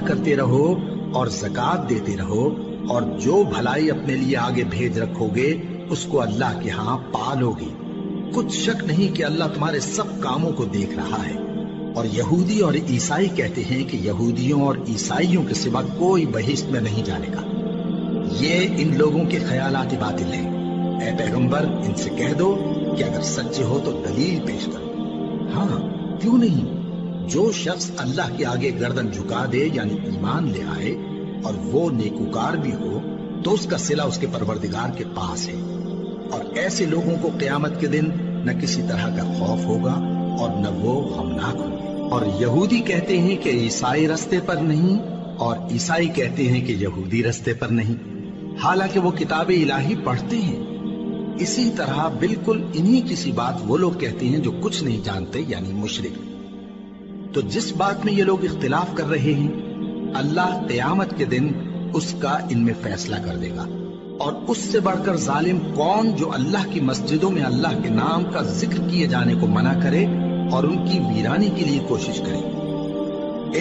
کرتے رہو اور زکات دیتے رہو اور جو بھلائی اپنے لیے آگے بھیج رکھو گے اس کو اللہ کے ہاں پالو گے۔ کچھ شک نہیں کہ اللہ تمہارے سب کاموں کو دیکھ رہا ہے۔ اور یہودی اور عیسائی کہتے ہیں کہ یہودیوں اور عیسائیوں کے سوا کوئی بہشت میں نہیں جانے گا۔ یہ ان لوگوں کے خیالات باطل ہیں۔ اے پیغمبر ان سے کہہ دو کہ اگر سچے ہو تو دلیل پیش کرو۔ ہاں کیوں نہیں، جو شخص اللہ کے آگے گردن جھکا دے یعنی ایمان لے آئے اور وہ نیکوکار بھی ہو تو اس کا صلہ اس کے پروردگار کے پاس ہے۔ اور ایسے لوگوں کو قیامت کے دن نہ کسی طرح کا خوف ہوگا اور نہ وہ غمناک ہوں گے۔ اور یہودی کہتے ہیں کہ عیسائی رستے پر نہیں اور عیسائی کہتے ہیں کہ یہودی رستے پر نہیں، حالانکہ وہ کتاب الہی پڑھتے ہیں۔ اسی طرح بالکل انہی کسی بات وہ لوگ کہتے ہیں جو کچھ نہیں جانتے یعنی مشرک۔ تو جس بات میں یہ لوگ اختلاف کر رہے ہیں اللہ قیامت کے دن اس کا ان میں فیصلہ کر دے گا۔ اور اس سے بڑھ کر ظالم کون جو اللہ کی مسجدوں میں اللہ کے نام کا ذکر کیے جانے کو منع کرے اور ان کی ویرانی کے لیے کوشش کرے۔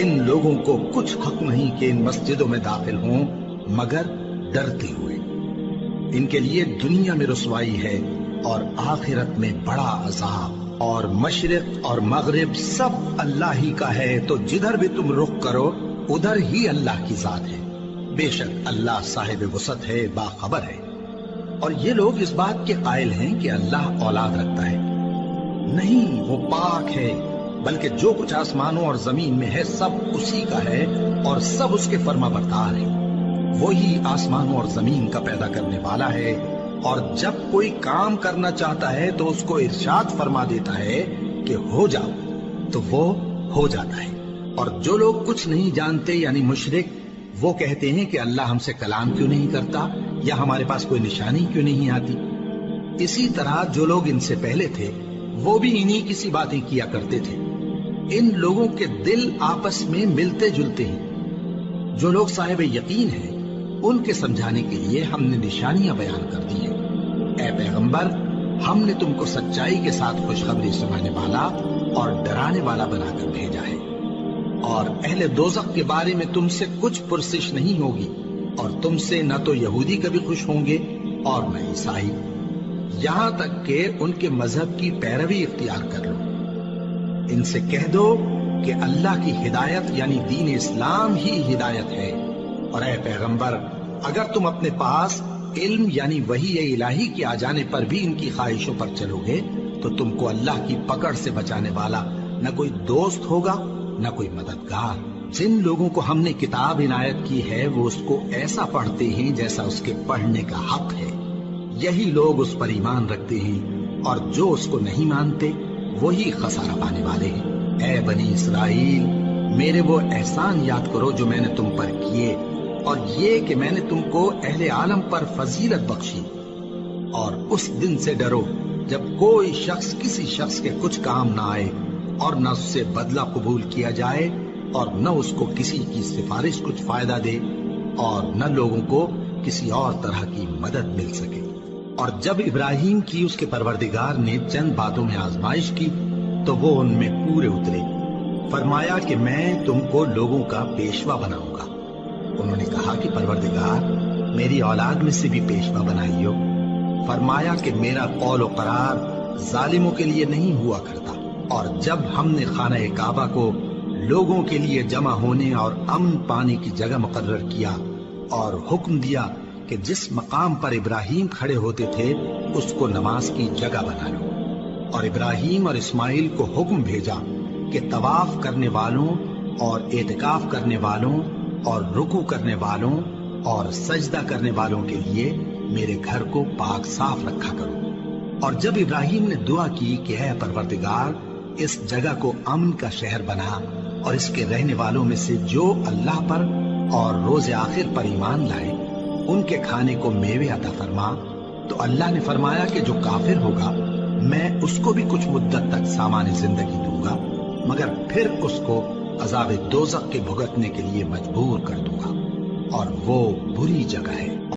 ان لوگوں کو کچھ حق نہیں کہ ان مسجدوں میں داخل ہوں مگر ڈرتے ہوئے۔ ان کے لیے دنیا میں رسوائی ہے اور آخرت میں بڑا عذاب۔ اور مشرق اور مغرب سب اللہ ہی کا ہے، تو جدھر بھی تم رخ کرو ادھر ہی اللہ کی ذات ہے۔ بے شک اللہ صاحب وسعت ہے، باخبر ہے۔ اور یہ لوگ اس بات کے قائل ہیں کہ اللہ اولاد رکھتا ہے۔ نہیں، وہ پاک ہے، بلکہ جو کچھ آسمانوں اور زمین میں ہے سب اسی کا ہے اور سب اس کے فرما بردار ہیں۔ وہی آسمانوں اور زمین کا پیدا کرنے والا ہے، اور جب کوئی کام کرنا چاہتا ہے تو اس کو ارشاد فرما دیتا ہے کہ ہو جاؤ تو وہ ہو جاتا ہے۔ اور جو لوگ کچھ نہیں جانتے یعنی مشرک، وہ کہتے ہیں کہ اللہ ہم سے کلام کیوں نہیں کرتا یا ہمارے پاس کوئی نشانی کیوں نہیں آتی۔ اسی طرح جو لوگ ان سے پہلے تھے وہ بھی انہی کسی باتیں کیا کرتے تھے۔ ان لوگوں کے دل آپس میں ملتے جلتے ہیں۔ جو لوگ صاحب یقین ہیں ان کے سمجھانے کے لیے ہم نے نشانیاں بیان کر دی ہیں۔ اے پیغمبر ہم نے تم کو سچائی کے ساتھ خوشخبری سنانے والا اور ڈرانے والا بنا کر بھیجا ہے۔ اور اہل دوزخ کے بارے میں تم سے کچھ پرسش نہیں ہوگی، اور تم سے نہ تو یہودی کبھی خوش ہوں گے اور نہ عیسائی، یہاں تک کہ ان کے مذہب کی پیروی اختیار کر لو۔ ان سے کہہ دو کہ اللہ کی ہدایت یعنی دین اسلام ہی ہدایت ہے۔ اور اے پیغمبر اگر تم اپنے پاس علم یعنی وحی الہی کے آ جانے پر بھی ان کی خواہشوں پر چلو گے تو تم کو اللہ کی پکڑ سے بچانے والا نہ کوئی دوست ہوگا نہ کوئی مددگار۔ جن لوگوں کو ہم نے کتاب عنایت کی ہے وہ اس کو ایسا پڑھتے ہیں جیسا اس کے پڑھنے کا حق ہے، یہی لوگ اس پر ایمان رکھتے ہیں، اور جو اس کو نہیں مانتے وہی خسارہ پانے والے ہیں۔ اے بنی اسرائیل میرے وہ احسان یاد کرو جو میں نے تم پر کیے، اور یہ کہ میں نے تم کو اہل عالم پر فضیلت بخشی۔ اور اس دن سے ڈرو جب کوئی شخص کسی شخص کے کچھ کام نہ آئے اور نہ اس سے بدلہ قبول کیا جائے اور نہ اس کو کسی کی سفارش کچھ فائدہ دے اور نہ لوگوں کو کسی اور طرح کی مدد مل سکے۔ اور جب ابراہیم کی اس کے پروردگار نے چند باتوں میں آزمائش کی تو وہ ان میں پورے اترے۔ فرمایا کہ میں تم کو لوگوں کا پیشوا بناؤں گا۔ انہوں نے کہا کہ پروردگار میری اولاد میں سے بھی پیشوا بنائیو۔ فرمایا کہ میرا قول و قرار ظالموں کے لیے نہیں ہوا کرتا۔ اور جب ہم نے خانہ کعبہ کو لوگوں کے لیے جمع ہونے اور امن پانے کی جگہ مقرر کیا اور حکم دیا کہ جس مقام پر ابراہیم کھڑے ہوتے تھے اس کو نماز کی جگہ بنا لو، اور ابراہیم اور اسماعیل کو حکم بھیجا کہ طواف کرنے والوں اور اعتکاف کرنے والوں اور رکوع کرنے والوں اور سجدہ کرنے والوں کے لیے میرے گھر کو پاک صاف رکھا کرو۔ اور جب ابراہیم نے دعا کی کہ اے پروردگار اس جگہ کو امن کا شہر بنا اور اس کے رہنے والوں میں سے جو اللہ پر اور روز آخر پر ایمان لائے ان کے کھانے کو میوے عطا فرما، تو اللہ نے فرمایا کہ جو کافر ہوگا میں اس کو بھی کچھ مدت تک سامان زندگی دوں گا، مگر پھر اس کو عذاب دوزخ کے بھگتنے کے لیے مجبور کر دوں گا، اور وہ بری جگہ ہے۔